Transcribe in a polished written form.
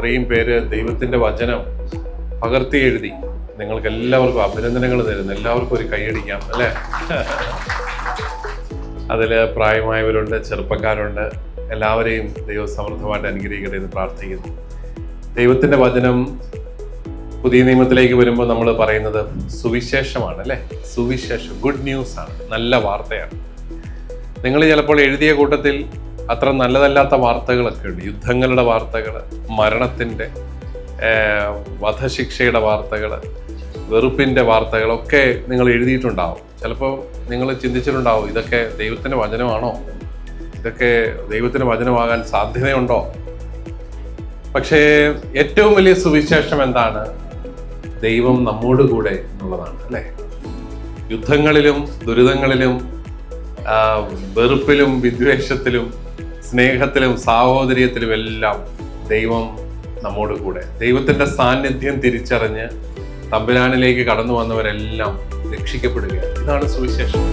ഇത്രയും പേര് ദൈവത്തിൻ്റെ വചനം പകർത്തി എഴുതി. നിങ്ങൾക്ക് എല്ലാവർക്കും അഭിനന്ദനങ്ങൾ തരുന്നു. എല്ലാവർക്കും ഒരു കൈയടിക്കാം അല്ലേ? അതിൽ പ്രായമായവരുണ്ട്, ചെറുപ്പക്കാരുണ്ട്. എല്ലാവരെയും ദൈവം സമൃദ്ധമായിട്ട് അനുഗ്രഹിക്കട്ടെ എന്ന് പ്രാർത്ഥിക്കുന്നു. ദൈവത്തിൻ്റെ വചനം പുതിയ നിയമത്തിലേക്ക് വരുമ്പോൾ നമ്മൾ പറയുന്നത് സുവിശേഷമാണ് അല്ലേ? സുവിശേഷം, ഗുഡ് ന്യൂസ് ആണ്, നല്ല വാർത്തയാണ്. നിങ്ങൾ ചിലപ്പോൾ എഴുതിയ കൂട്ടത്തിൽ അത്ര നല്ലതല്ലാത്ത വാർത്തകളൊക്കെ ഉണ്ട്. യുദ്ധങ്ങളുടെ വാർത്തകൾ, മരണത്തിൻ്റെ, വധശിക്ഷയുടെ വാർത്തകൾ, വെറുപ്പിൻ്റെ വാർത്തകളൊക്കെ നിങ്ങൾ എഴുതിയിട്ടുണ്ടാവും. ചിലപ്പോൾ നിങ്ങൾ ചിന്തിച്ചിട്ടുണ്ടാവും, ഇതൊക്കെ ദൈവത്തിൻ്റെ വചനമാണോ? ഇതൊക്കെ ദൈവത്തിൻ്റെ വചനമാകാൻ സാധ്യതയുണ്ടോ? പക്ഷേ ഏറ്റവും വലിയ സുവിശേഷം എന്താണ്? ദൈവം നമ്മോട് കൂടെ എന്നുള്ളതാണ് അല്ലേ? യുദ്ധങ്ങളിലും ദുരിതങ്ങളിലും വെറുപ്പിലും വിദ്വേഷത്തിലും സ്നേഹത്തിലും സാഹോദര്യത്തിലും എല്ലാം ദൈവം നമ്മോട് കൂടെ. ദൈവത്തിൻ്റെ സാന്നിധ്യം തിരിച്ചറിഞ്ഞ് തമ്പുരാനിലേക്ക് കടന്നു വന്നവരെല്ലാം രക്ഷിക്കപ്പെടുകയാണ്. ഇതാണ് സുവിശേഷം.